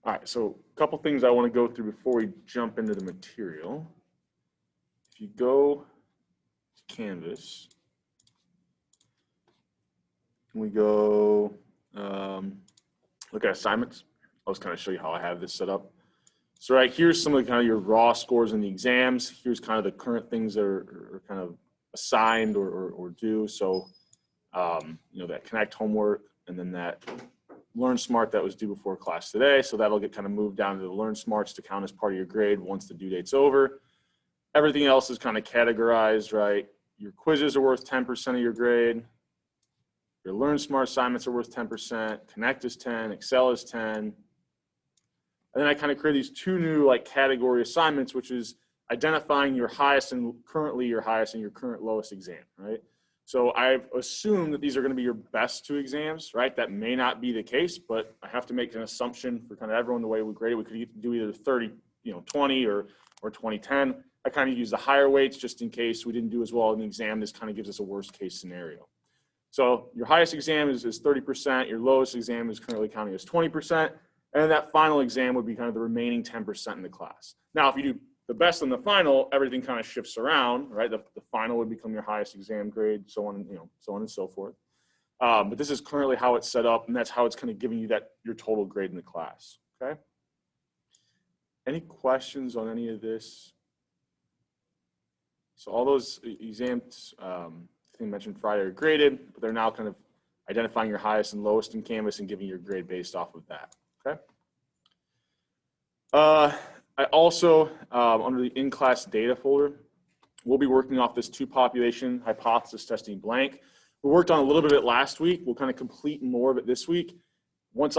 All right, so a couple things I want to go through before we jump into the material. If you go to Canvas, and we go look at assignments, I'll just kind of show you how I have this set up. So right here's some of the kind of your raw scores in the exams. Here's kind of the current things that are kind of assigned or due. So you know, that Connect homework and then that Learn Smart that was due before class today. So that'll get kind of moved down to the Learn Smarts to count as part of your grade once the due date's over. Everything else is kind of categorized, right? Your quizzes are worth 10% of your grade. Your Learn Smart assignments are worth 10%. Connect is 10, Excel is 10. And then I kind of create these two new like category assignments, which is identifying your highest and currently your highest and your current lowest exam, right? So I've assumed that these are going to be your best two exams, right? That may not be the case, but I have to make an assumption for kind of everyone the way we grade it. We could do either 30, 20 or 2010. I kind of use the higher weights just in case we didn't do as well in the exam. This kind of gives us a worst case scenario. So your highest exam is 30%. Your lowest exam is currently counting as 20%. And that final exam would be kind of the remaining 10% in the class. Now, if you do the best in the final, everything kind of shifts around, right? The final would become your highest exam grade, so on, so on and so forth. But this is currently how it's set up, and that's how it's kind of giving you your total grade in the class, okay? Any questions on any of this? So all those exams, I think I mentioned Friday, are graded, but they're now kind of identifying your highest and lowest in Canvas and giving your grade based off of that, okay? I also, under the in-class data folder, we'll be working off this two-population hypothesis testing blank. We worked on a little bit of it last week. We'll kind of complete more of it this week. Once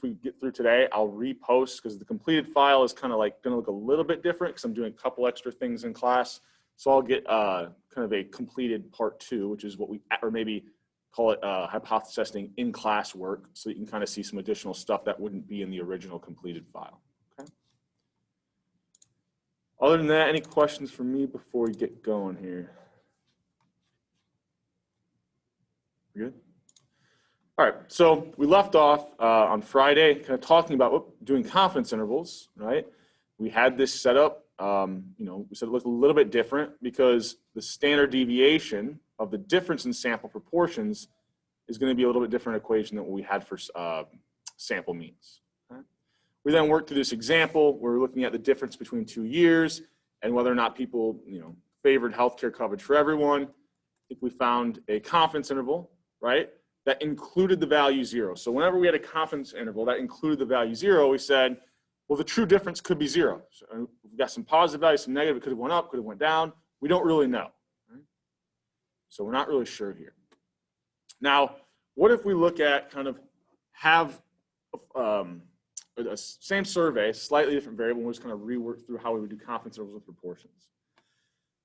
we get through today, I'll repost because the completed file is kind of like going to look a little bit different because I'm doing a couple extra things in class. So I'll get kind of a completed part 2, which is what we, or maybe call it hypothesis testing in-class work, so you can kind of see some additional stuff that wouldn't be in the original completed file. Other than that, any questions for me before we get going here? Good? All right, so we left off on Friday kind of talking about doing confidence intervals, right? We had this set up, we said it looked a little bit different because the standard deviation of the difference in sample proportions is going to be a little bit different equation than what we had for sample means. We then worked through this example. We're looking at the difference between 2 years and whether or not people, favored healthcare coverage for everyone. I think we found a confidence interval, right, that included the value 0. So whenever we had a confidence interval that included the value 0, we said, well, the true difference could be 0. So we've got some positive values, some negative. It could have went up, could have went down. We don't really know. Right? So we're not really sure here. Now, what if we look at kind of have same survey, slightly different variable, and we'll just kind of rework through how we would do confidence intervals with proportions.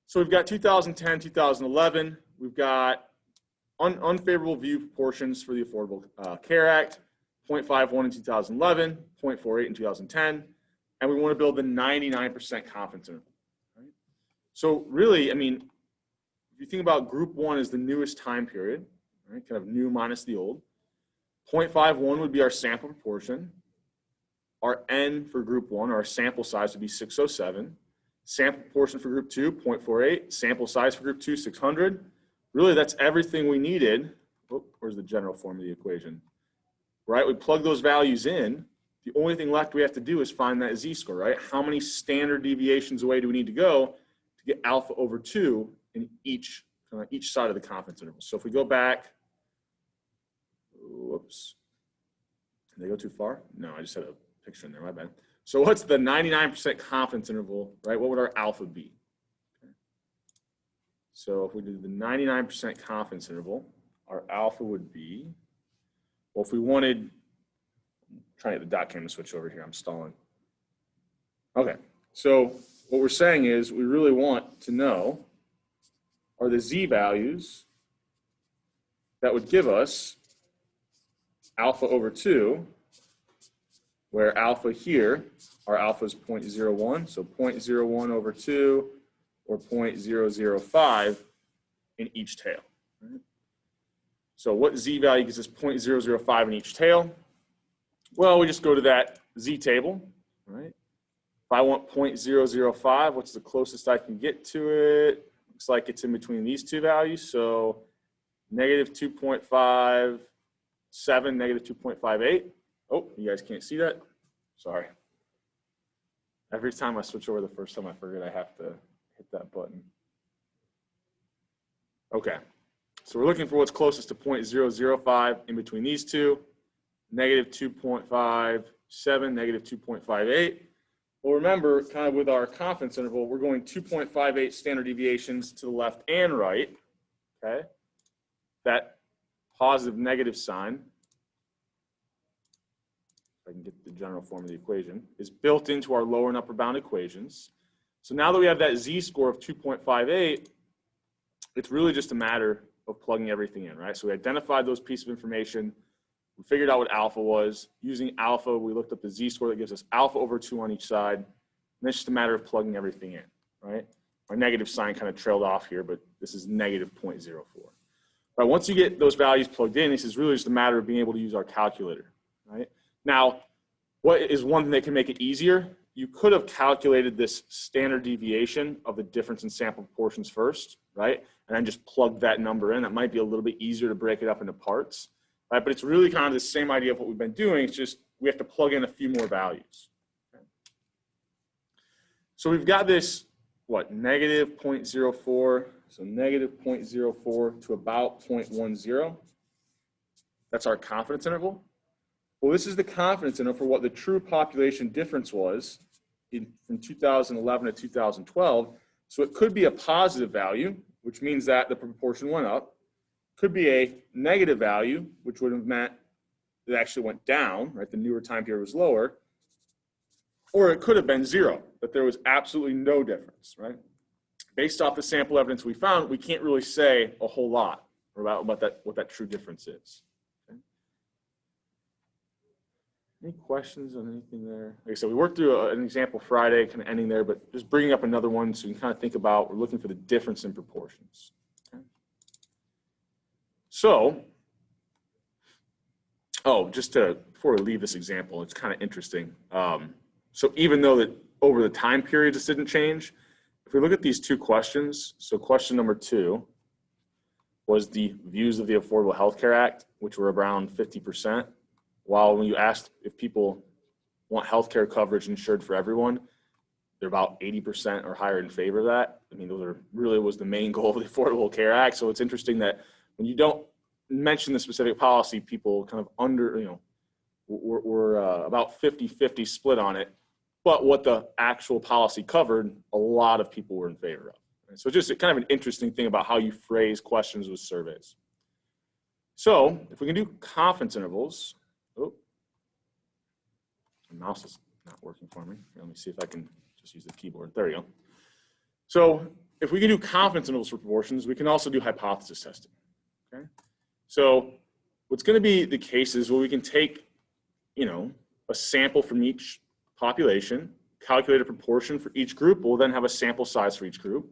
So we've got 2010, 2011. We've got unfavorable view proportions for the Affordable Care Act, 0.51 in 2011, 0.48 in 2010, and we want to build the 99% confidence interval. Right? So really, I mean, if you think about group 1 as the newest time period, right, kind of new minus the old, 0.51 would be our sample proportion. Our N for group 1, our sample size would be 607. Sample proportion for group 2, 0.48. Sample size for group 2, 600. Really, that's everything we needed. Oh, where's the general form of the equation? Right, we plug those values in. The only thing left we have to do is find that z-score, right? How many standard deviations away do we need to go to get alpha over 2 in each side of the confidence interval? So if we go back, whoops, did I go too far? No, I just had a picture in there, my bad. So what's the 99% confidence interval, right? What would our alpha be? Okay. So if we do the 99% confidence interval, our alpha would be, well, if we wanted, I'm trying to get the dot cam to switch over here, I'm stalling. Okay, so what we're saying is we really want to know are the z values that would give us alpha over 2, where alpha here, our alpha is 0.01, so 0.01 over 2 or 0.005 in each tail. Right? So what z value gives us 0.005 in each tail? Well, we just go to that z-table, right? If I want 0.005, what's the closest I can get to it? Looks like it's in between these two values. So negative 2.57, negative 2.58. Oh, you guys can't see that? Sorry. Every time I switch over the first time, I forget I have to hit that button. Okay, so we're looking for what's closest to 0.005 in between these two, negative 2.57, negative 2.58. Well, remember, kind of with our confidence interval, we're going 2.58 standard deviations to the left and right, okay? That positive negative sign, if I can get the general form of the equation, is built into our lower and upper bound equations. So now that we have that z-score of 2.58, it's really just a matter of plugging everything in, right? So we identified those pieces of information. We figured out what alpha was. Using alpha, we looked up the z-score that gives us alpha over 2 on each side. And it's just a matter of plugging everything in, right? Our negative sign kind of trailed off here, but this is negative 0.04. But once you get those values plugged in, this is really just a matter of being able to use our calculator, right? Now, what is one thing that can make it easier? You could have calculated this standard deviation of the difference in sample proportions first, right? And then just plug that number in. That might be a little bit easier to break it up into parts, right? But it's really kind of the same idea of what we've been doing. It's just we have to plug in a few more values. Okay? So we've got this, what, negative 0.04. So negative 0.04 to about 0.10. That's our confidence interval. Well, this is the confidence interval for what the true population difference was from 2011 to 2012. So it could be a positive value, which means that the proportion went up. Could be a negative value, which would have meant it actually went down, right? The newer time period was lower. Or it could have been 0, that there was absolutely no difference, right? Based off the sample evidence we found, we can't really say a whole lot about what that true difference is. Okay. Any questions on anything there? Like I said, we worked through an example Friday, kind of ending there, but just bringing up another one so you can kind of think about, we're looking for the difference in proportions. Okay. So, before we leave this example, it's kind of interesting. So even though that over the time period this didn't change, if we look at these two questions, so question number 2 was the views of the Affordable Health Care Act, which were around 50%, while when you asked if people want health care coverage insured for everyone, they're about 80% or higher in favor of that. I mean, those really was the main goal of the Affordable Care Act. So it's interesting that when you don't mention the specific policy, people kind of we're about 50-50 split on it. But what the actual policy covered, a lot of people were in favor of. And so just kind of an interesting thing about how you phrase questions with surveys. So if we can do confidence intervals, oh, my mouse is not working for me. Let me see if I can just use the keyboard. There we go. So if we can do confidence intervals for proportions, we can also do hypothesis testing. Okay. So what's going to be the case is, well, we can take, a sample from each population, calculate a proportion for each group. We'll then have a sample size for each group.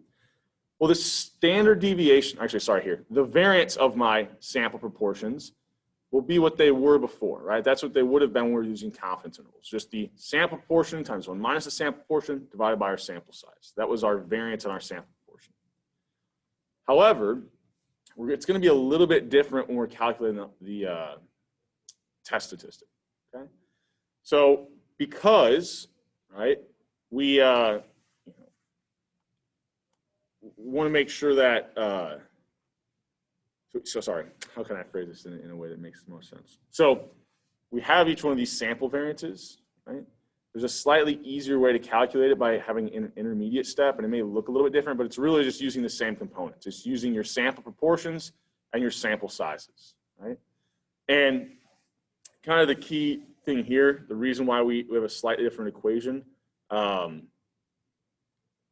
Well, the standard deviation, the variance of my sample proportions will be what they were before, right? That's what they would have been when we were using confidence intervals. Just the sample proportion times 1 minus the sample proportion divided by our sample size. That was our variance on our sample proportion. However, it's going to be a little bit different when we're calculating the test statistic, okay? So because, right, we want to make sure that, how can I phrase this in a way that makes the most sense? So we have each one of these sample variances, right? There's a slightly easier way to calculate it by having an intermediate step, and it may look a little bit different, but it's really just using the same components. It's using your sample proportions and your sample sizes, right? And kind of the key thing here, the reason why we have a slightly different equation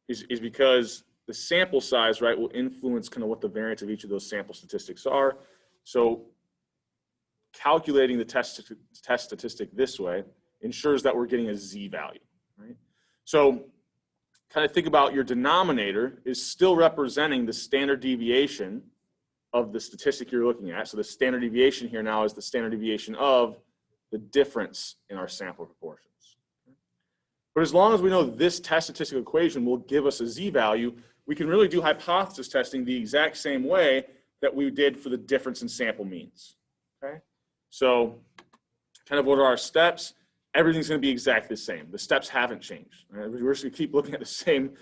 is because the sample size, right, will influence kind of what the variance of each of those sample statistics are. So calculating the test statistic this way ensures that we're getting a z value, right? So kind of think about your denominator is still representing the standard deviation of the statistic you're looking at. So the standard deviation here now is the standard deviation of the difference in our sample proportions, But as long as we know this test statistical equation will give us a z-value, we can really do hypothesis testing the exact same way that we did for the difference in sample means. Okay? So kind of what are our steps? Everything's going to be exactly the same. The steps haven't changed. Right? We're just going to keep looking at the same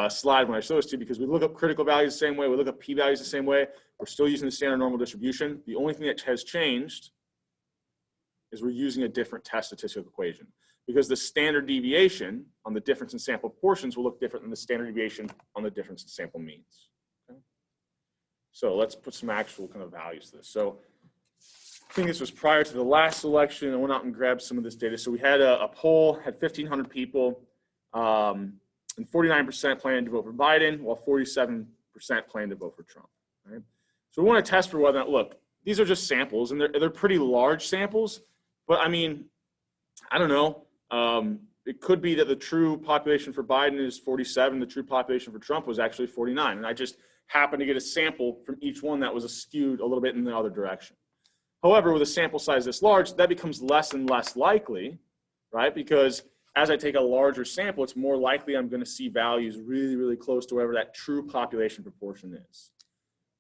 slide when I show this to you, because we look up critical values the same way, we look up p-values the same way. We're still using the standard normal distribution. The only thing that has changed is we're using a different test statistical equation, because the standard deviation on the difference in sample proportions will look different than the standard deviation on the difference in sample means. Okay? So let's put some actual kind of values to this. So I think this was prior to the last election. I went out and grabbed some of this data. So we had a poll, had 1,500 people, and 49% planned to vote for Biden, while 47% planned to vote for Trump. Right? So we want to test for whether or not, look, these are just samples, and they're pretty large samples, but I mean, I don't know. It could be that the true population for Biden is 47, the true population for Trump was actually 49, and I just happened to get a sample from each one that was skewed a little bit in the other direction. However, with a sample size this large, that becomes less and less likely, right? Because as I take a larger sample, it's more likely I'm going to see values really, really close to whatever that true population proportion is.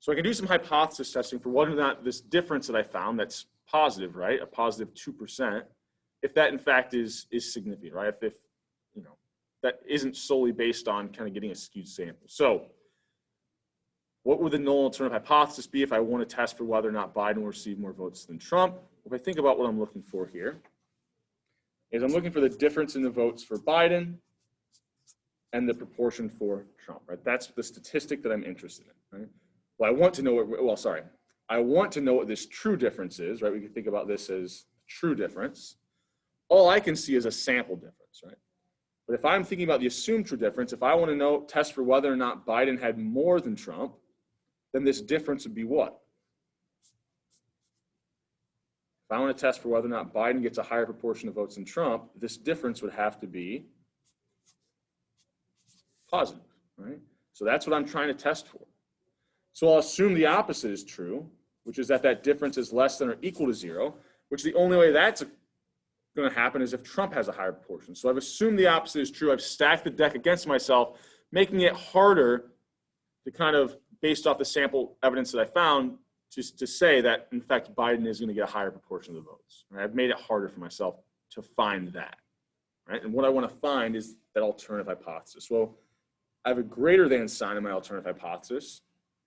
So I can do some hypothesis testing for whether or not this difference that I found that's positive, right? A positive 2%, if that in fact is significant, right? If you know, that isn't solely based on kind of getting a skewed sample. So what would the null alternative hypothesis be if I want to test for whether or not Biden will receive more votes than Trump? If I think about what I'm looking for here, is I'm looking for the difference in the votes for Biden and the proportion for Trump, right? That's the statistic that I'm interested in, right? Well, I want to know what, I want to know what this true difference is, right? We can think about this as true difference. All I can see is a sample difference, right? But if I'm thinking about the assumed true difference, if I want to test for whether or not Biden had more than Trump, then this difference would be what? If I want to test for whether or not Biden gets a higher proportion of votes than Trump, this difference would have to be positive, right? So that's what I'm trying to test for. So I'll assume the opposite is true, which is that that difference is less than or equal to 0, which the only way that's going to happen is if Trump has a higher proportion. So I've assumed the opposite is true. I've stacked the deck against myself, making it harder to kind of, based off the sample evidence that I found, to say that, in fact, Biden is going to get a higher proportion of the votes. Right? I've made it harder for myself to find that. Right? And what I want to find is that alternative hypothesis. Well, I have a greater than sign in my alternative hypothesis.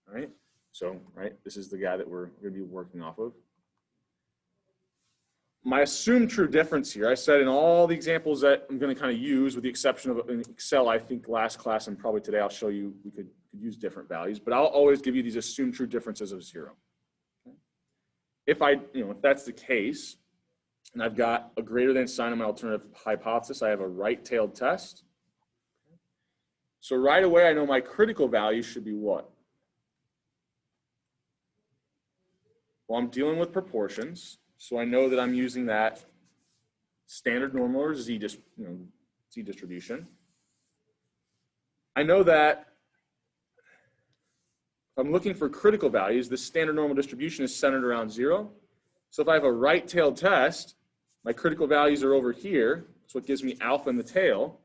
Right? So, right, this is the guy that we're going to be working off of. My assumed true difference here, I said in all the examples that I'm going to kind of use, with the exception of in Excel, I think last class and probably today I'll show you we could use different values, but I'll always give you these assumed true differences of 0. Okay? If that's the case, and I've got a greater than sign on my alternative hypothesis, I have a right-tailed test. So right away, I know my critical value should be what? Well, I'm dealing with proportions, so I know that I'm using that standard normal or z distribution. I know that if I'm looking for critical values, the standard normal distribution is centered around 0. So if I have a right-tailed test, my critical values are over here. That's what gives me alpha in the tail.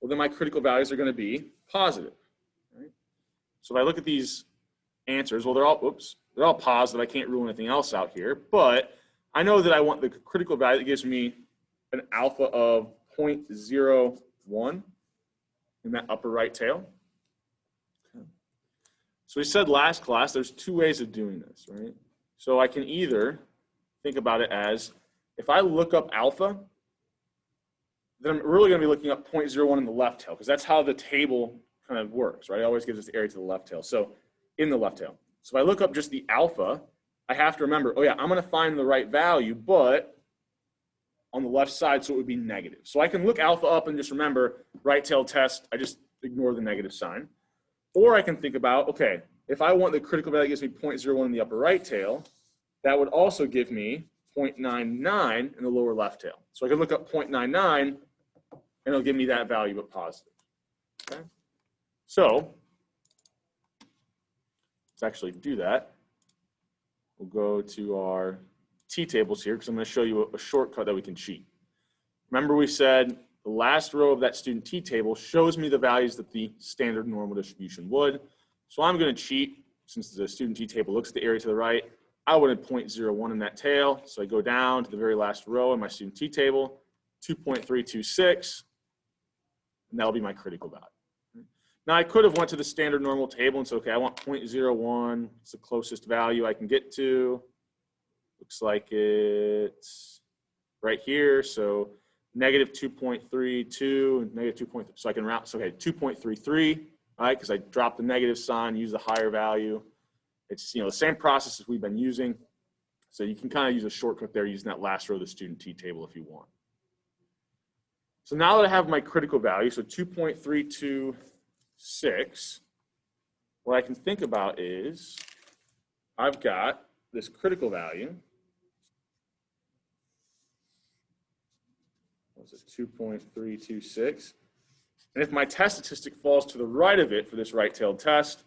Well, then my critical values are going to be positive. Right? So if I look at these answers, well, they're all positive. I can't rule anything else out here, but I know that I want the critical value that gives me an alpha of 0.01 in that upper right tail. Okay. So we said last class, there's 2 ways of doing this, right? So I can either think about it as, if I look up alpha, then I'm really going to be looking up 0.01 in the left tail, because that's how the table kind of works, right? It always gives us the area to the left tail. So in the left tail. So if I look up just the alpha, I have to remember, oh yeah, I'm going to find the right value, but on the left side, so it would be negative. So I can look alpha up and just remember right-tailed test, I just ignore the negative sign. Or I can think about, okay, if I want the critical value that gives me 0.01 in the upper right tail, that would also give me 0.99 in the lower left tail. So I could look up 0.99 and it'll give me that value but positive. Okay? So let's actually do that. We'll go to our t-tables here because I'm going to show you a shortcut that we can cheat. Remember we said the last row of that student t table shows me the values that the standard normal distribution would. So I'm going to cheat, since the student t table looks at the area to the right. I wanted 0.01 in that tail, so I go down to the very last row in my student t table, 2.326, and that'll be my critical value. Now I could have went to the standard normal table and said, okay, I want 0.01, it's the closest value I can get to. Looks like it's right here, so negative 2.32, negative 2.3, so I can round, so okay, 2.33, all right, because I dropped the negative sign, use the higher value. It's, the same process as we've been using, so you can kind of use a shortcut there using that last row of the student t table if you want. So now that I have my critical value, so 2.326, what I can think about is I've got this critical value. What was it, 2.326? And if my test statistic falls to the right of it for this right-tailed test,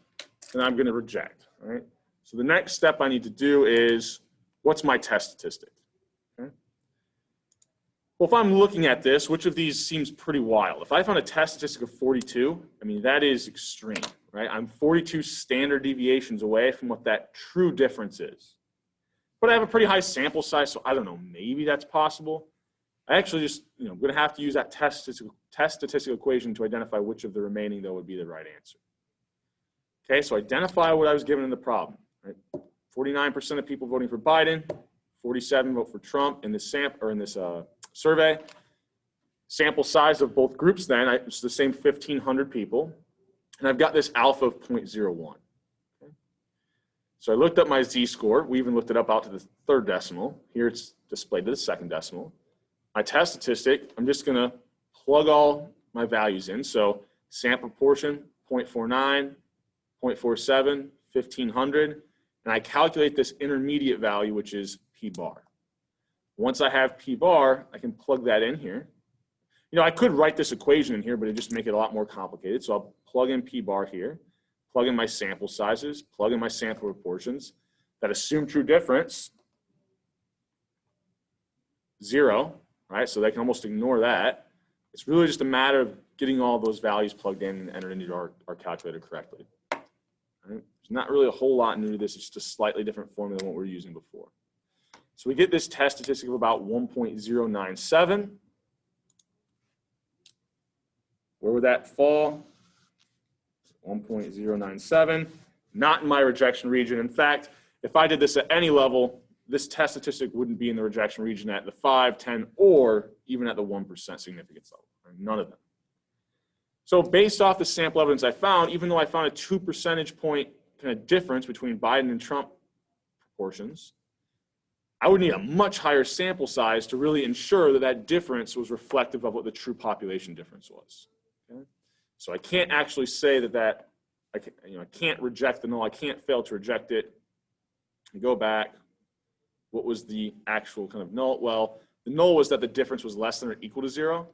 then I'm going to reject, all right? So the next step I need to do is, what's my test statistic? Okay. Well, if I'm looking at this, which of these seems pretty wild? If I found a test statistic of 42, I mean, that is extreme, right? I'm 42 standard deviations away from what that true difference is. But I have a pretty high sample size, so I don't know, maybe that's possible. I actually just, I'm going to have to use that test statistical equation to identify which of the remaining, though, would be the right answer. Okay, so identify what I was given in the problem. Right? 49% of people voting for Biden, 47 vote for Trump in this survey. Sample size of both groups then, it's the same 1,500 people. And I've got this alpha of 0.01. Okay? So I looked up my z-score. We even looked it up out to the third decimal. Here it's displayed to the second decimal. My test statistic, I'm just going to plug all my values in. So sample proportion, 0.49, 0.47, 1,500. And I calculate this intermediate value, which is p bar. Once I have p bar, I can plug that in here. I could write this equation in here, but it'd just make it a lot more complicated. So I'll plug in p bar here, plug in my sample sizes, plug in my sample proportions. That assume true difference, 0, right? So they can almost ignore that. It's really just a matter of getting all those values plugged in and entered into our calculator correctly. Right? There's not really a whole lot new to this. It's just a slightly different formula than what we were using before. So we get this test statistic of about 1.097. Where would that fall? 1.097. Not in my rejection region. In fact, if I did this at any level, this test statistic wouldn't be in the rejection region at the 5, 10, or even at the 1% significance level. None of them. So based off the sample evidence I found, even though I found a 2 percentage point kind of difference between Biden and Trump proportions, I would need a much higher sample size to really ensure that that difference was reflective of what the true population difference was. Okay? So I can't actually say that I can't reject the null. I can't fail to reject it. I go back. What was the actual kind of null? Well, the null was that the difference was less than or equal to 0,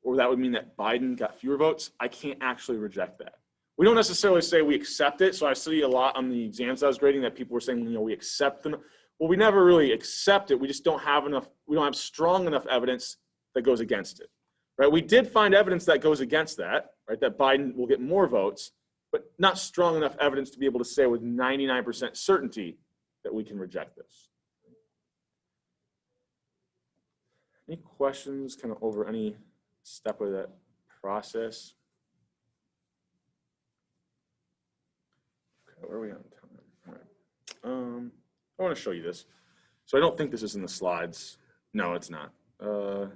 or that would mean that Biden got fewer votes. I can't actually reject that. We don't necessarily say we accept it. So I see a lot on the exams I was grading that people were saying, we accept them. Well, we never really accept it. We just don't have enough, we don't have strong enough evidence that goes against it, right? We did find evidence that goes against that, right? That Biden will get more votes, but not strong enough evidence to be able to say with 99% certainty that we can reject this. Any questions kind of over any step of that process? Okay, where are we on time? All right. I want to show you this. So I don't think this is in the slides. No, it's not. No.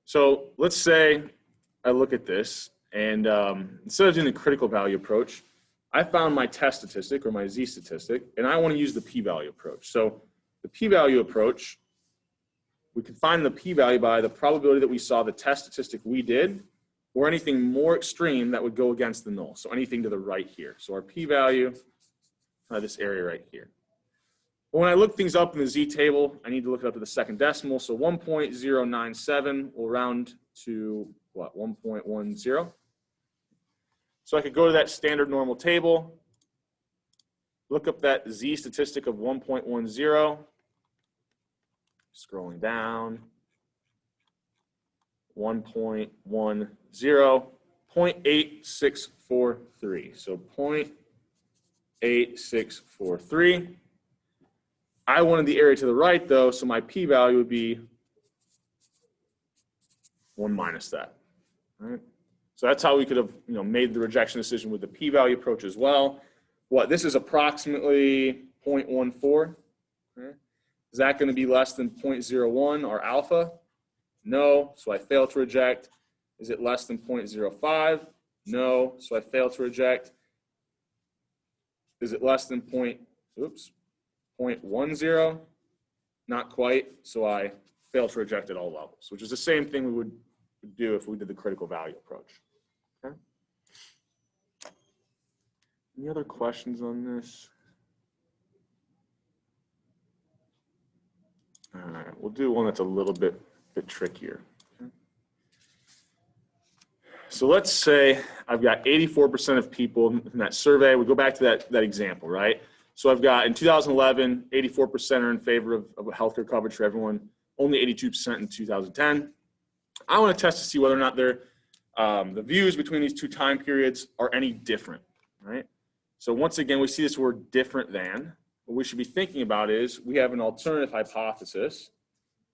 So let's say I look at this, and instead of doing the critical value approach, I found my test statistic or my z-statistic, and I want to use the p-value approach. So the p-value approach, we can find the p-value by the probability that we saw the test statistic we did, or anything more extreme that would go against the null. So anything to the right here. So our p-value, this area right here. But when I look things up in the z-table, I need to look it up to the second decimal. So 1.097 will round to what, 1.10. So I could go to that standard normal table, look up that z-statistic of 1.10, scrolling down. 1.10, 0.8643. So 0.8643. I wanted the area to the right though, so my p-value would be 1 minus that. All right? So that's how we could have made the rejection decision with the p-value approach as well. This is approximately 0.14. Okay? Is that going to be less than 0.01 or alpha? No, so I fail to reject. Is it less than 0.05? No, so I fail to reject. Is it less than 0.10? Not quite, so I fail to reject at all levels, which is the same thing we would do if we did the critical value approach. Okay. Any other questions on this? All right, we'll do one that's a little bit trickier. Okay. So let's say I've got 84% of people in that survey. We go back to that example, right? So I've got in 2011, 84% are in favor of healthcare coverage for everyone, only 82% in 2010. I want to test to see whether or not the views between these two time periods are any different, right? So once again, we see this word different than. What we should be thinking about is we have an alternative hypothesis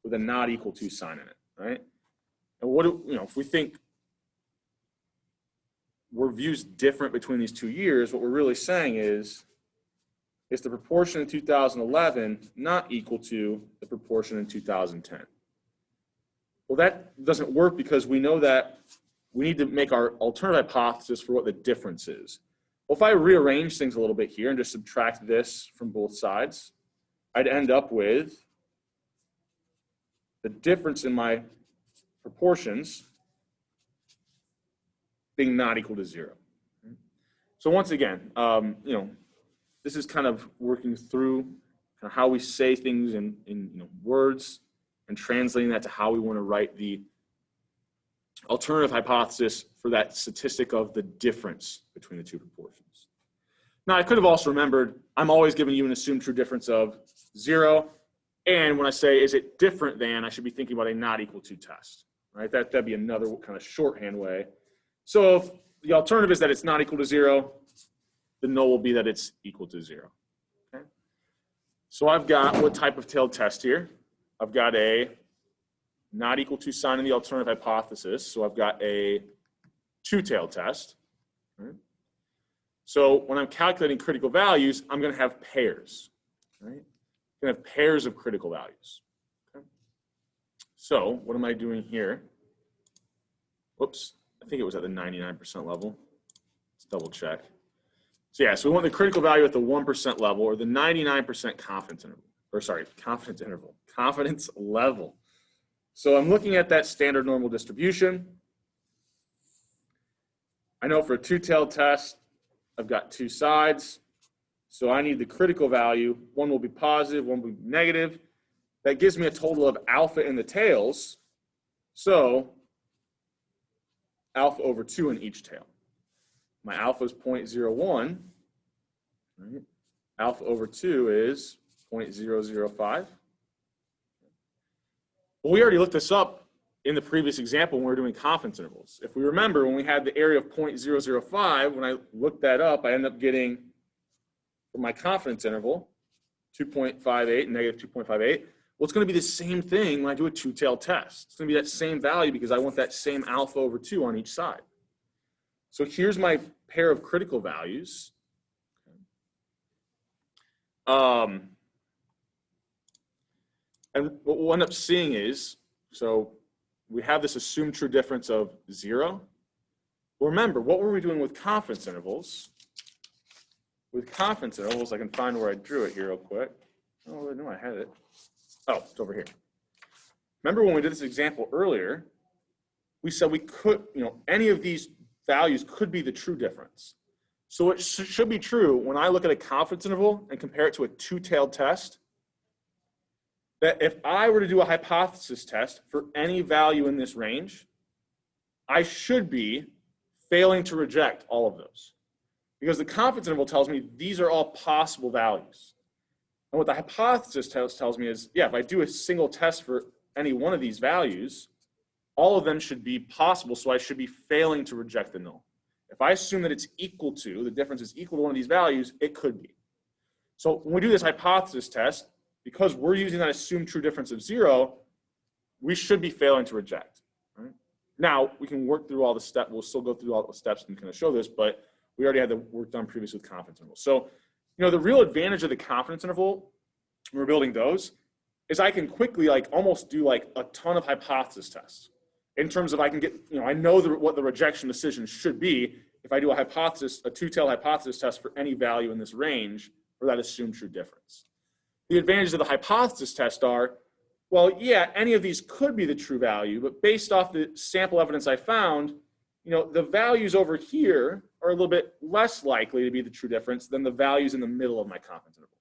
with a not equal to sign in it, right? And if we think were views different between these 2 years, what we're really saying is the proportion in 2011 not equal to the proportion in 2010? Well, that doesn't work because we know that we need to make our alternative hypothesis for what the difference is. Well, if I rearrange things a little bit here and just subtract this from both sides, I'd end up with the difference in my proportions being not equal to 0. So once again, this is kind of working through how we say things in words and translating that to how we want to write the alternative hypothesis for that statistic of the difference between the two proportions. Now, I could have also remembered, I'm always giving you an assumed true difference of 0. And when I say, is it different than, I should be thinking about a not equal to test, right? That'd be another kind of shorthand way. So if the alternative is that it's not equal to 0, the null will be that it's equal to 0. Okay? So I've got what type of tailed test here? I've got a not equal to sign in the alternative hypothesis. So I've got a two-tailed test. Right? So when I'm calculating critical values, I'm going to have pairs. Right? I'm going to have pairs of critical values. Okay? So what am I doing here? Whoops, I think it was at the 99% level. Let's double check. So yeah, so we want the critical value at the 1% level or the 99% confidence level. So I'm looking at that standard normal distribution. I know for a two-tailed test, I've got two sides. So I need the critical value. One will be positive, one will be negative. That gives me a total of alpha in the tails. So alpha over 2 in each tail. My alpha is 0.01. Right? Alpha over 2 is 0.005. Well, we already looked this up in the previous example when we were doing confidence intervals. If we remember, when we had the area of 0.005, when I looked that up, I ended up getting, for my confidence interval, 2.58, negative 2.58. Well, it's going to be the same thing when I do a two-tailed test. It's going to be that same value because I want that same alpha over 2 on each side. So here's my pair of critical values. And what we'll end up seeing is, so we have this assumed true difference of 0. Well, remember, what were we doing with confidence intervals? With confidence intervals, I can find where I drew it here real quick. Oh, no, I had it. Oh, it's over here. Remember when we did this example earlier, we said we could, any of these values could be the true difference. So it should be true when I look at a confidence interval and compare it to a two-tailed test, that if I were to do a hypothesis test for any value in this range, I should be failing to reject all of those. Because the confidence interval tells me these are all possible values. And what the hypothesis tells me is, yeah, if I do a single test for any one of these values, all of them should be possible, so I should be failing to reject the null. If I assume that it's equal to, the difference is equal to one of these values, it could be. So when we do this hypothesis test, because we're using that assumed true difference of 0, we should be failing to reject. Right? Now, we can work through all the steps. We'll still go through all the steps and kind of show this, but we already had the work done previously with confidence intervals. So, the real advantage of the confidence interval, when we're building those, is I can quickly almost do a ton of hypothesis tests in terms of I can get, I know what the rejection decision should be if I do a two-tailed hypothesis test for any value in this range for that assumed true difference. The advantages of the hypothesis test are, well, yeah, any of these could be the true value, but based off the sample evidence I found, the values over here are a little bit less likely to be the true difference than the values in the middle of my confidence interval.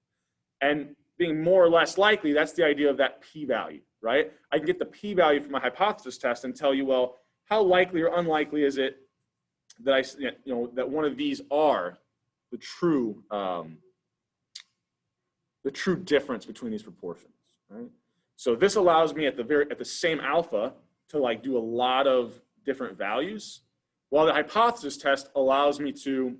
And being more or less likely, that's the idea of that p-value, right? I can get the p-value from my hypothesis test and tell you, well, how likely or unlikely is it that that one of these are the true difference between these proportions, right? So this allows me at the same alpha to do a lot of different values, while the hypothesis test allows me to,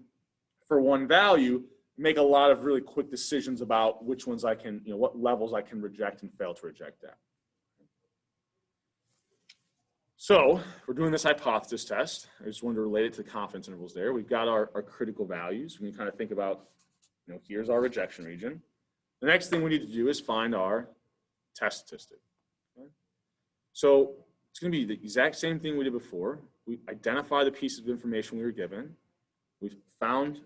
for one value, make a lot of really quick decisions about which ones I can, what levels I can reject and fail to reject at. So we're doing this hypothesis test. I just wanted to relate it to the confidence intervals there. We've got our critical values. We can kind of think about, here's our rejection region. The next thing we need to do is find our test statistic. Okay? So it's going to be the exact same thing we did before. We identify the pieces of information we were given. We've found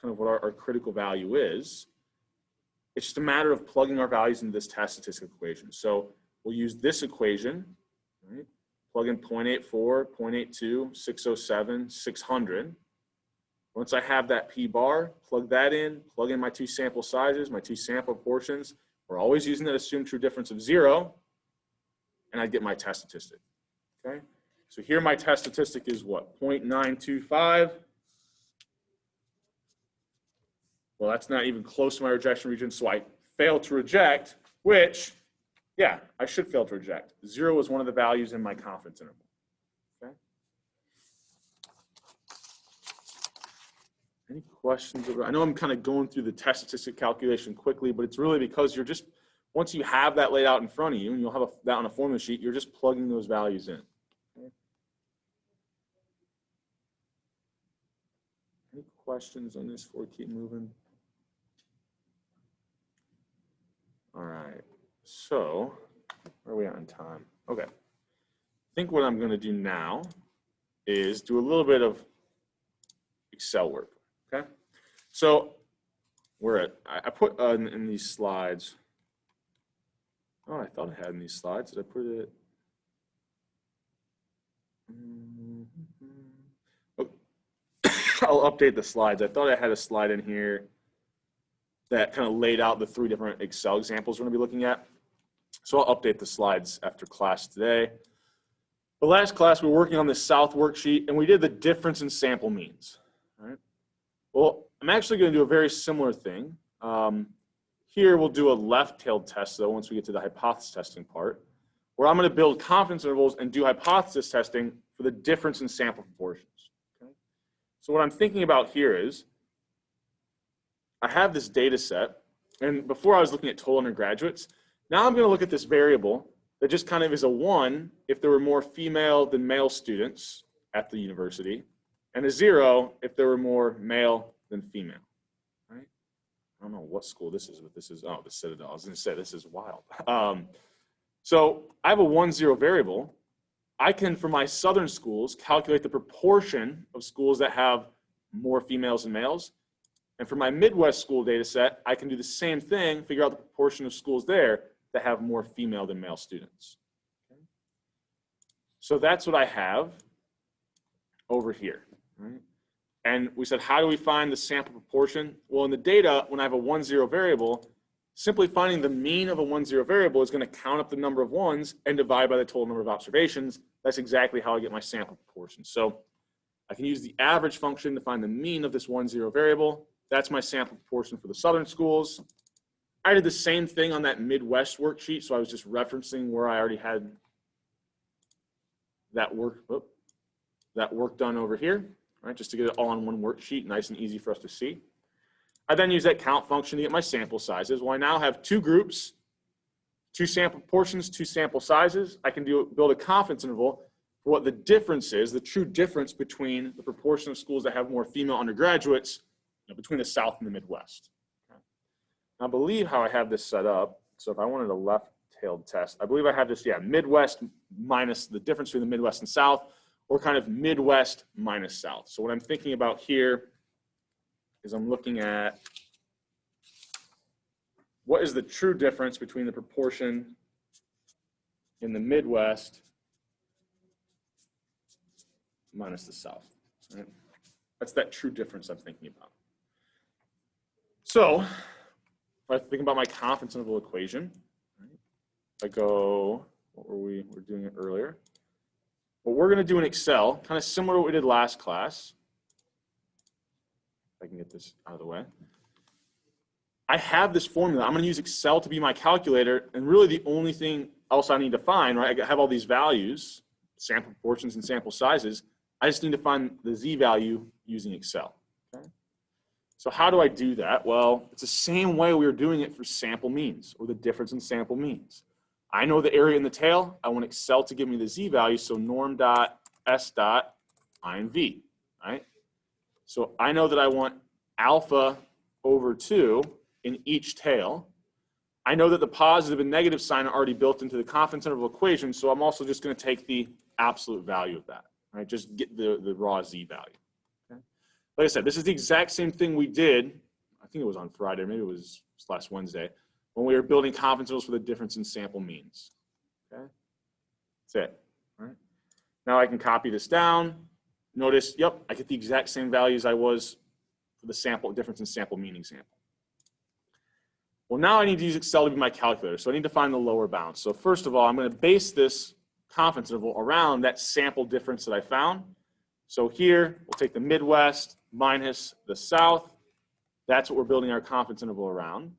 kind of what our critical value is. It's just a matter of plugging our values into this test statistic equation. So we'll use this equation, right? Plug in 0.84, 0.82, 607, 600. Once I have that p-bar, plug that in, plug in my two sample sizes, my two sample proportions. We're always using that assumed true difference of 0, and I get my test statistic, okay? So here my test statistic is what, 0.925. Well, that's not even close to my rejection region, so I fail to reject, which, yeah, I should fail to reject. 0 is one of the values in my confidence interval, okay? Any questions? I know I'm kind of going through the test statistic calculation quickly, but it's really because you're just, once you have that laid out in front of you, and you'll have that on a formula sheet, you're just plugging those values in. Okay? Any questions on this before we keep moving? All right, so where are we at in time? Okay, I think what I'm going to do now is do a little bit of Excel work, okay? So I put in these slides, oh, I thought I had in these slides, did I put it? I'll update the slides. I thought I had a slide in here that kind of laid out the 3 different Excel examples we're going to be looking at. So I'll update the slides after class today. The last class, we were working on this South worksheet, and we did the difference in sample means. All right? Well, I'm actually going to do a very similar thing. Here, we'll do a left-tailed test, though, once we get to the hypothesis testing part, where I'm going to build confidence intervals and do hypothesis testing for the difference in sample proportions. Okay? So what I'm thinking about here is, I have this data set, and before I was looking at total undergraduates, now I'm going to look at this variable that just kind of is a 1 if there were more female than male students at the university, and a 0 if there were more male than female, right? I don't know what school this is, but this is, oh, the Citadel. I was going to say, this is wild. So I have a 1-0 variable. I can, for my southern schools, calculate the proportion of schools that have more females than males. And for my Midwest school data set, I can do the same thing, figure out the proportion of schools there that have more female than male students. Okay? So that's what I have over here. Right? And we said, how do we find the sample proportion? Well, in the data, when I have a 1-0 variable, simply finding the mean of a 1-0 variable is going to count up the number of ones and divide by the total number of observations. That's exactly how I get my sample proportion. So I can use the average function to find the mean of this 1-0 variable. That's my sample proportion for the southern schools. I did the same thing on that Midwest worksheet, so I was just referencing where I already had that work done over here, right? Just to get it all on one worksheet, nice and easy for us to see. I then use that count function to get my sample sizes. Well, I now have two groups, two sample proportions, two sample sizes. I can build a confidence interval for what the difference is, the true difference between the proportion of schools that have more female undergraduates, between the South and the Midwest. Okay. I believe how I have this set up, so if I wanted a left-tailed test, I believe I have this, Midwest minus the difference between the Midwest and South, or kind of Midwest minus South. So what I'm thinking about here is I'm looking at what is the true difference between the proportion in the Midwest minus the South. Right? That's that true difference I'm thinking about. So if I think about my confidence interval equation, right? I go, we're doing it earlier. What we're going to do in Excel, kind of similar to what we did last class. If I can get this out of the way. I have this formula. I'm going to use Excel to be my calculator, and really the only thing else I need to find, right? I have all these values, sample proportions and sample sizes. I just need to find the Z value using Excel. Okay? So how do I do that? Well, it's the same way we were doing it for sample means, or the difference in sample means. I know the area in the tail. I want Excel to give me the Z value, so norm.s.inv, right? So I know that I want alpha over 2 in each tail. I know that the positive and negative sign are already built into the confidence interval equation, so I'm also just going to take the absolute value of that, right? Just get the raw Z value. Okay? Like I said, this is the exact same thing we did, I think it was on Friday, maybe it was last Wednesday, when we were building confidence intervals for the difference in sample means. Okay? That's it. All right? Now I can copy this down. Notice, yep, I get the exact same values I was for the sample difference in sample mean example. Well, now I need to use Excel to be my calculator, so I need to find the lower bound. So first of all, I'm going to base this confidence interval around that sample difference that I found. So here, we'll take the Midwest minus the South. That's what we're building our confidence interval around.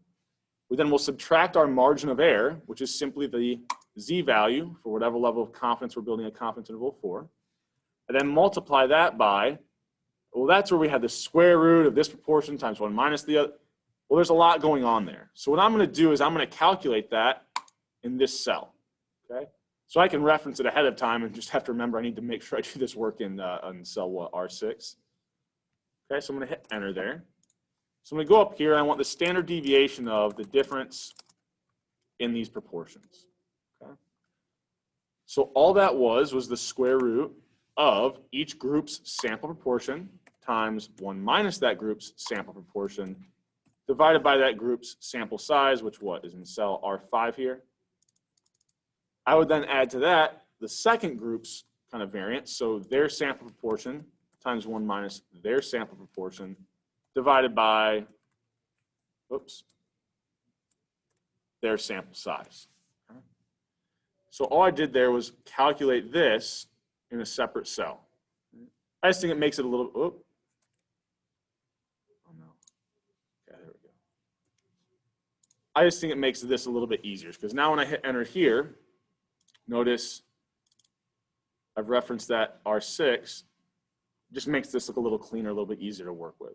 Then we'll subtract our margin of error, which is simply the Z value for whatever level of confidence we're building a confidence interval for. And then multiply that by, well, that's where we had the square root of this proportion times 1 minus the other. Well, there's a lot going on there. So what I'm going to do is I'm going to calculate that in this cell. Okay? So I can reference it ahead of time and just have to remember I need to make sure I do this work in cell R6. Okay, so I'm going to hit enter there. So I'm going to go up here and I want the standard deviation of the difference in these proportions. Okay? So all that was the square root of each group's sample proportion times 1 minus that group's sample proportion divided by that group's sample size, which is in cell R5 here. I would then add to that the second group's kind of variance, so their sample proportion times 1 minus their sample proportion divided by, their sample size. Okay. So all I did there was calculate this in a separate cell. I just think it makes it a little, oh no. Okay, there we go. I just think it makes this a little bit easier because now when I hit enter here, notice I've referenced that R6, just makes this look a little cleaner, a little bit easier to work with.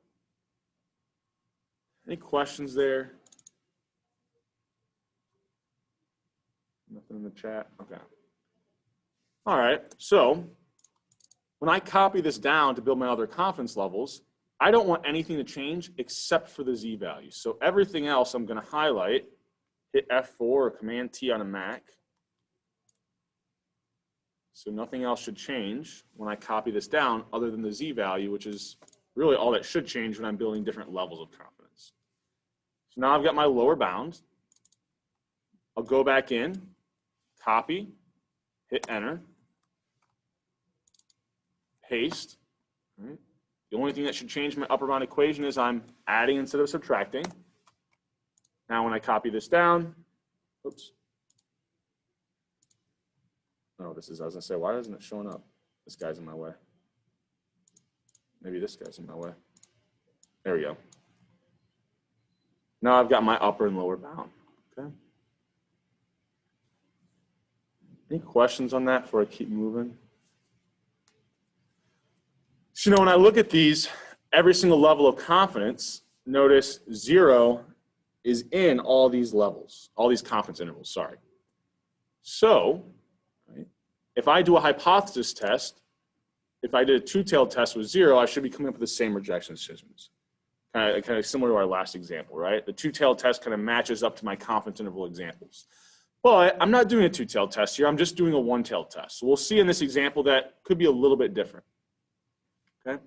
Any questions there? Nothing in the chat? Okay. All right, so when I copy this down to build my other confidence levels, I don't want anything to change except for the Z value. So everything else I'm going to highlight, hit F4 or Command T on a Mac. So nothing else should change when I copy this down other than the Z value, which is really all that should change when I'm building different levels of confidence. So now I've got my lower bound. I'll go back in, copy, hit enter, paste. All right. The only thing that should change my upper bound equation is I'm adding instead of subtracting. Now when I copy this down, oops. Oh, this is, I was going to say, why isn't it showing up? This guy's in my way. Maybe this guy's in my way. There we go. Now I've got my upper and lower bound. Okay. Any questions on that before I keep moving? So, when I look at these, every single level of confidence, notice 0 is in all these levels, all these confidence intervals, sorry. So, right, if I do a hypothesis test, if I did a two-tailed test with 0, I should be coming up with the same rejection decisions. Kind of similar to our last example, right? The two-tailed test kind of matches up to my confidence interval examples. But I'm not doing a two-tailed test here. I'm just doing a one-tailed test. So we'll see in this example that could be a little bit different. Okay?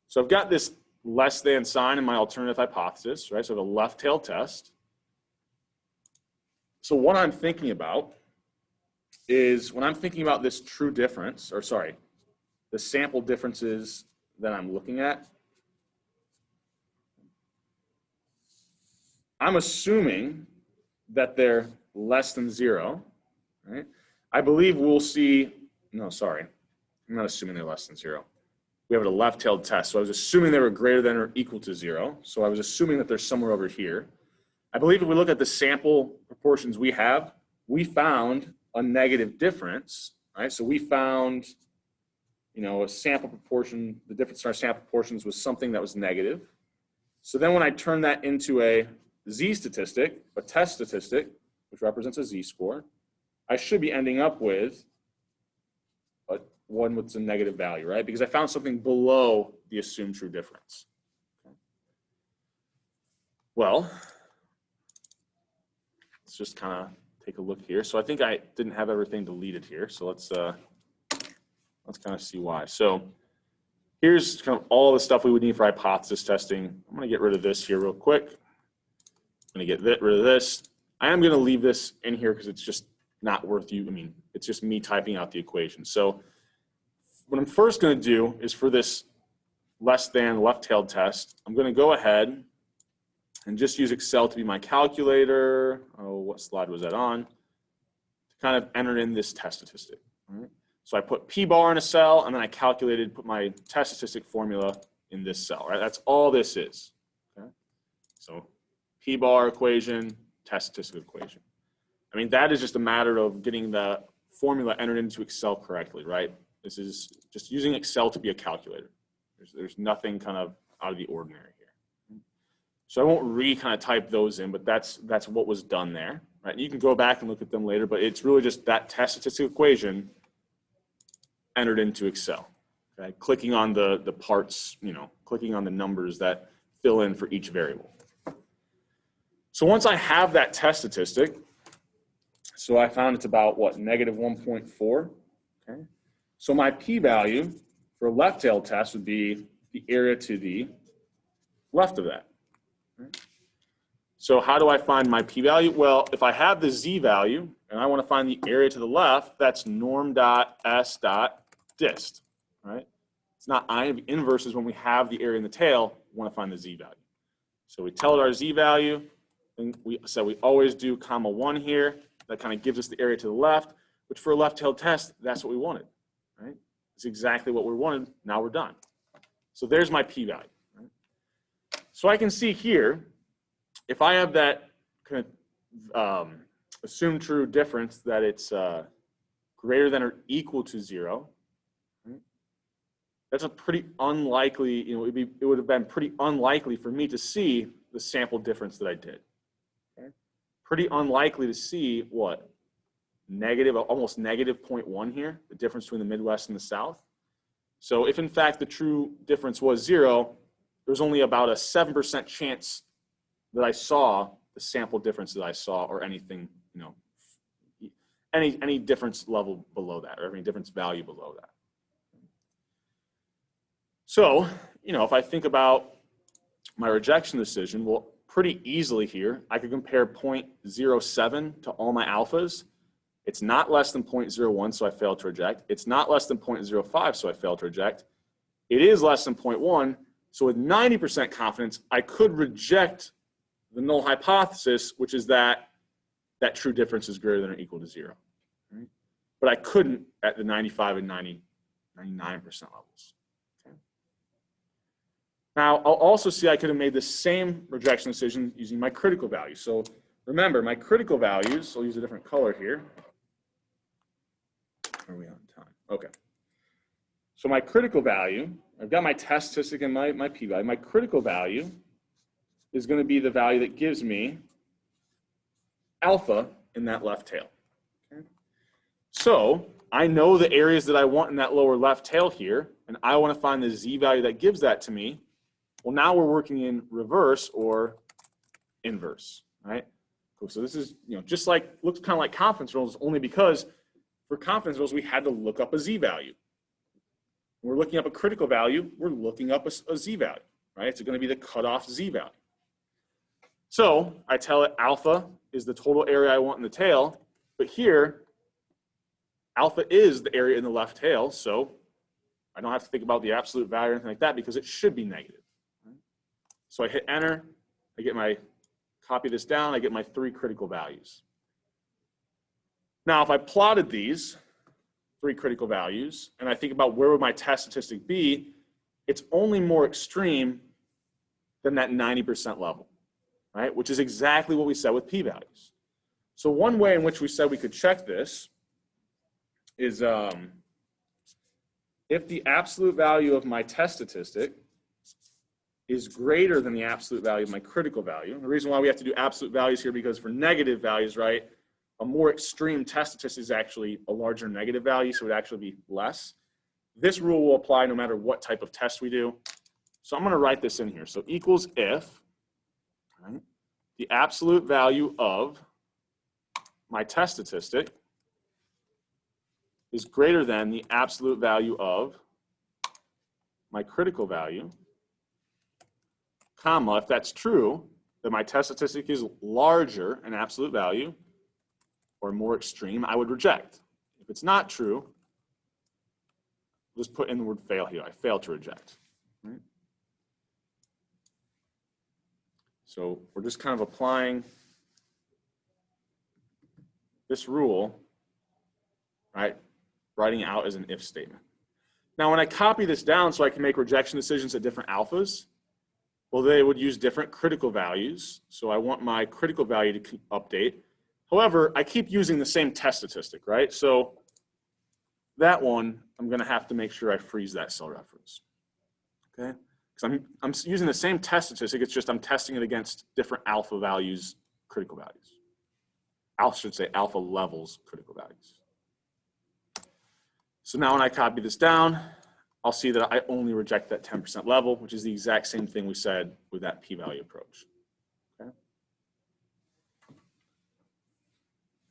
So I've got this less than sign in my alternative hypothesis, right? So I have a left-tailed test. So what I'm thinking about is when I'm thinking about this true difference, or sorry, the sample differences that I'm looking at, I'm assuming that they're less than 0, right? I believe we'll see, no, sorry, I'm not assuming they're less than 0. We have a left-tailed test, so I was assuming they were greater than or equal to 0, so I was assuming that they're somewhere over here. I believe if we look at the sample proportions we have, we found a negative difference, right? So we found, you know, a sample proportion, the difference in our sample proportions was something that was negative. So then when I turn that into a z-statistic, a test statistic, which represents a z-score, I should be ending up with one with a negative value, right? Because I found something below the assumed true difference. Okay. Well, let's just kind of take a look here. So I think I didn't have everything deleted here. So let's kind of see why. So here's kind of all the stuff we would need for hypothesis testing. I'm going to get rid of this here real quick. I'm going to get rid of this. I am going to leave this in here because it's just not worth you. I mean, it's just me typing out the equation. So what I'm first going to do is for this less than left-tailed test, I'm going to go ahead and just use Excel to be my calculator. Oh, what slide was that on? To kind of enter in this test statistic. All right? So I put P bar in a cell, and then I calculated, put my test statistic formula in this cell. Right? That's all this is. Okay? So P bar equation, test statistic equation. I mean, that is just a matter of getting the formula entered into Excel correctly, right? This is just using Excel to be a calculator. There's nothing kind of out of the ordinary here. So I won't kind of type those in, but that's what was done there, right? You can go back and look at them later, but it's really just that test statistic equation entered into Excel. Okay? Clicking on the parts, you know, clicking on the numbers that fill in for each variable. So once I have that test statistic, so I found it's about what, negative 1.4. Okay. So my p-value for a left-tailed test would be the area to the left of that. Okay. So how do I find my p-value? Well, if I have the z-value and I want to find the area to the left, that's norm dot s dot dist. Right? It's not I of inverses when we have the area in the tail. We want to find the z-value. So we tell it our z-value, and we always do comma 1 here. That kind of gives us the area to the left, which for a left-tailed test, that's what we wanted. Right? It's exactly what we wanted. Now we're done. So there's my p-value. Right? So I can see here, if I have that kind of assumed true difference that it's greater than or equal to 0, right? That's a pretty unlikely, you know, it would have been pretty unlikely for me to see the sample difference that I did. Okay? Pretty unlikely to see what? Almost negative 0.1 here, the difference between the Midwest and the South. So if in fact the true difference was 0, there's only about a 7% chance that I saw the sample difference that I saw, or anything, you know, any difference level below that, or any difference value below that. So, you know, if I think about my rejection decision, well, pretty easily here, I could compare 0.07 to all my alphas. It's not less than 0.01, so I failed to reject. It's not less than 0.05, so I failed to reject. It is less than 0.1, so with 90% confidence, I could reject the null hypothesis, which is that true difference is greater than or equal to 0. Right? But I couldn't at the 95 and 99% levels. Okay? Now, I'll also see I could have made the same rejection decision using my critical value. So remember, my critical values, I'll use a different color here. Are we on time? Okay. So my critical value, I've got my test statistic and my p-value. My critical value is going to be the value that gives me alpha in that left tail. Okay. So I know the areas that I want in that lower left tail here, and I want to find the z-value that gives that to me. Well, now we're working in reverse or inverse, right? Cool. So this is, just like, looks kind of like confidence intervals, only because for confidence intervals, we had to look up a z-value. When we're looking up a critical value, we're looking up a z-value, right? It's going to be the cutoff z-value. So I tell it alpha is the total area I want in the tail, but here, alpha is the area in the left tail, so I don't have to think about the absolute value or anything like that because it should be negative. So I hit enter, copy this down, I get my 3 critical values. Now, if I plotted these 3 critical values, and I think about where would my test statistic be, it's only more extreme than that 90% level, right? Which is exactly what we said with p-values. So one way in which we said we could check this is if the absolute value of my test statistic is greater than the absolute value of my critical value. And the reason why we have to do absolute values here, because for negative values, right, a more extreme test statistic is actually a larger negative value, so it would actually be less. This rule will apply no matter what type of test we do. So I'm going to write this in here. So equals if, right, the absolute value of my test statistic is greater than the absolute value of my critical value, comma, if that's true, then my test statistic is larger in absolute value or more extreme, I would reject. If it's not true, just put in the word fail here. I fail to reject. Right? So we're just kind of applying this rule, right? Writing it out as an if statement. Now, when I copy this down so I can make rejection decisions at different alphas, well, they would use different critical values. So I want my critical value to update. However, I keep using the same test statistic, right? So that one, I'm going to have to make sure I freeze that cell reference, okay? Because I'm using the same test statistic. It's just I'm testing it against different alpha values, critical values. I should say alpha levels, critical values. So now when I copy this down, I'll see that I only reject that 10% level, which is the exact same thing we said with that p-value approach. Okay.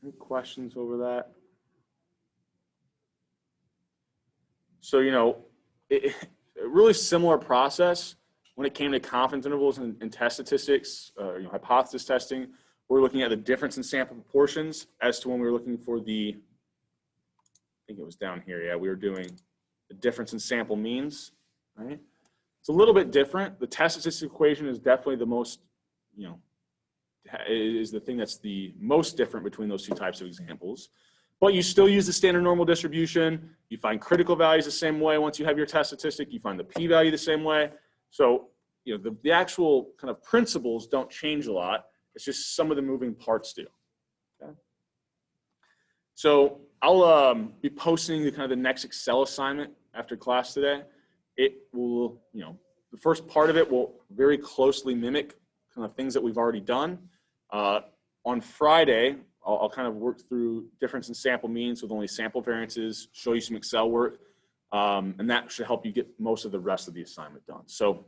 Any questions over that? So, a really similar process when it came to confidence intervals and test statistics, hypothesis testing. We're looking at the difference in sample proportions as to when we were looking for I think it was down here, yeah, we were doing the difference in sample means, right? It's a little bit different. The test statistic equation is definitely the most, is the thing that's the most different between those two types of examples. But you still use the standard normal distribution. You find critical values the same way once you have your test statistic. You find the p-value the same way. So, the actual kind of principles don't change a lot. It's just some of the moving parts do. Okay? So I'll be posting the next Excel assignment after class today. It will, the first part of it will very closely mimic kind of things that we've already done. On Friday, I'll kind of work through difference in sample means with only sample variances, show you some Excel work, and that should help you get most of the rest of the assignment done. So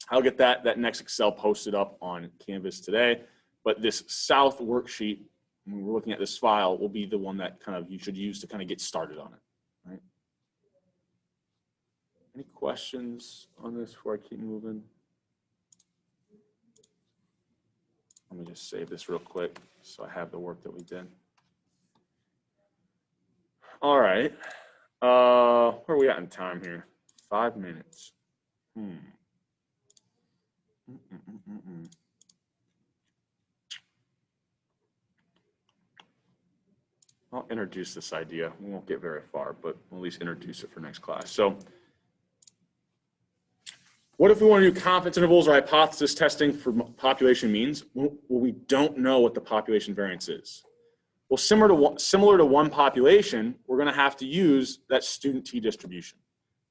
I'll get that next Excel posted up on Canvas today, but this South worksheet, when we're looking at this file, will be the one that you should use to kind of get started on it, right? Any questions on this before I keep moving? Let me just save this real quick so I have the work that we did. All right. Where are we at in time here? 5 minutes. I'll introduce this idea. We won't get very far, but we'll at least introduce it for next class. So what if we want to do confidence intervals or hypothesis testing for population means? Well, we don't know what the population variance is. Well, similar to one population, we're going to have to use that student t-distribution.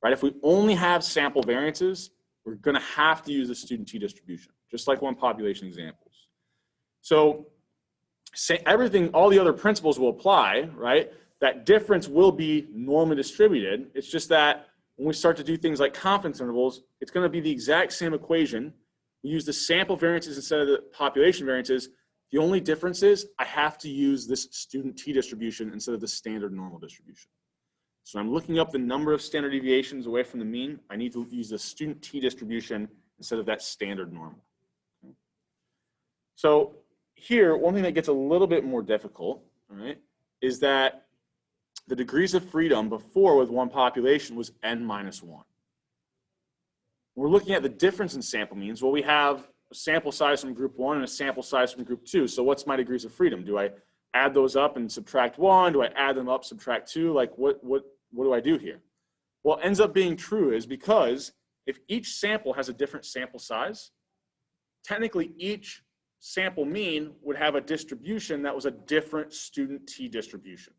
right? If we only have sample variances, we're going to have to use the student t-distribution, just like one population examples. So everything, all the other principles will apply, right? That difference will be normally distributed. It's just that when we start to do things like confidence intervals, it's going to be the exact same equation. We use the sample variances instead of the population variances. The only difference is I have to use this student t-distribution instead of the standard normal distribution. So I'm looking up the number of standard deviations away from the mean. I need to use the student t-distribution instead of that standard normal. Okay. So here, one thing that gets a little bit more difficult, all right, is that the degrees of freedom before with one population was n minus 1. We're looking at the difference in sample means. Well, we have a sample size from group 1 and a sample size from group 2. So what's my degrees of freedom? Do I add those up and subtract 1? Do I add them up, subtract 2? Like what do I do here? Well, what ends up being true is because if each sample has a different sample size, technically each sample mean would have a distribution that was a different student t distribution.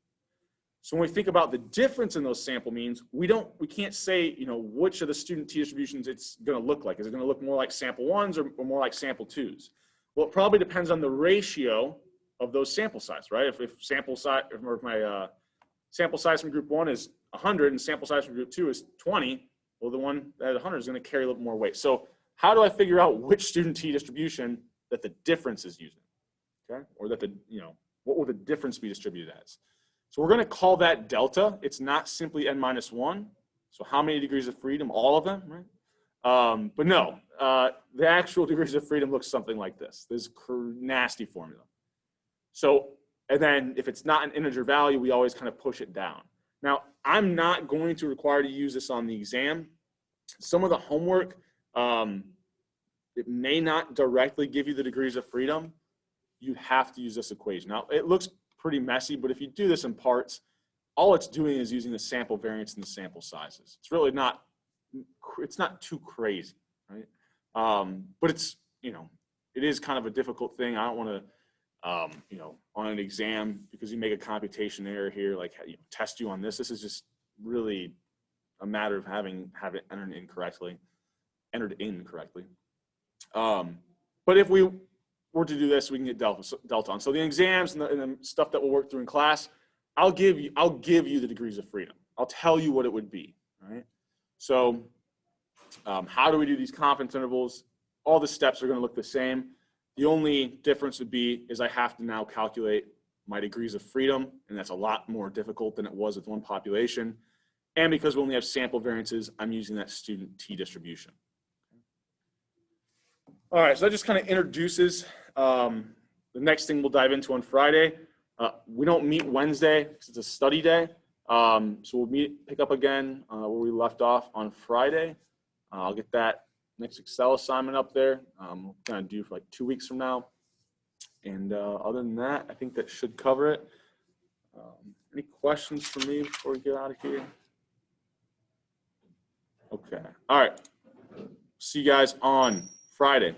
So when we think about the difference in those sample means, we can't say, you know, which of the student t distributions it's going to look like. Is it going to look more like sample 1s or more like sample 2s? Well, it probably depends on the ratio of those sample size, right? If sample size, or if my sample size from group 1 is 100 and sample size from group 2 is 20, well, the one at 100 is going to carry a little more weight. So how do I figure out which student t distribution that the difference is using, okay? Or that what will the difference be distributed as? So we're going to call that delta. It's not simply n minus 1. So how many degrees of freedom? All of them, right? But no, the actual degrees of freedom looks something like this. This nasty formula. So, and then if it's not an integer value, we always kind of push it down. Now, I'm not going to require to use this on the exam. Some of the homework, it may not directly give you the degrees of freedom. You have to use this equation. Now, it looks pretty messy, but if you do this in parts, all it's doing is using the sample variance and the sample sizes. It's really not, it's not too crazy, right? But it's, it is kind of a difficult thing. I don't want to, on an exam, because you make a computation error here, like test you on this. This is just really a matter of having it entered in correctly. But if we were to do this, we can get delta on. So the exams and the stuff that we'll work through in class, I'll give you the degrees of freedom. I'll tell you what it would be, right? So how do we do these confidence intervals? All the steps are going to look the same. The only difference would be is I have to now calculate my degrees of freedom, and that's a lot more difficult than it was with one population. And because we only have sample variances, I'm using that student t distribution. All right, so that just kind of introduces the next thing we'll dive into on Friday. We don't meet Wednesday because it's a study day. So we'll pick up again where we left off on Friday. I'll get that next Excel assignment up there. We'll kind of do for like 2 weeks from now. And other than that, I think that should cover it. Any questions for me before we get out of here? Okay. All right. See you guys on Friday.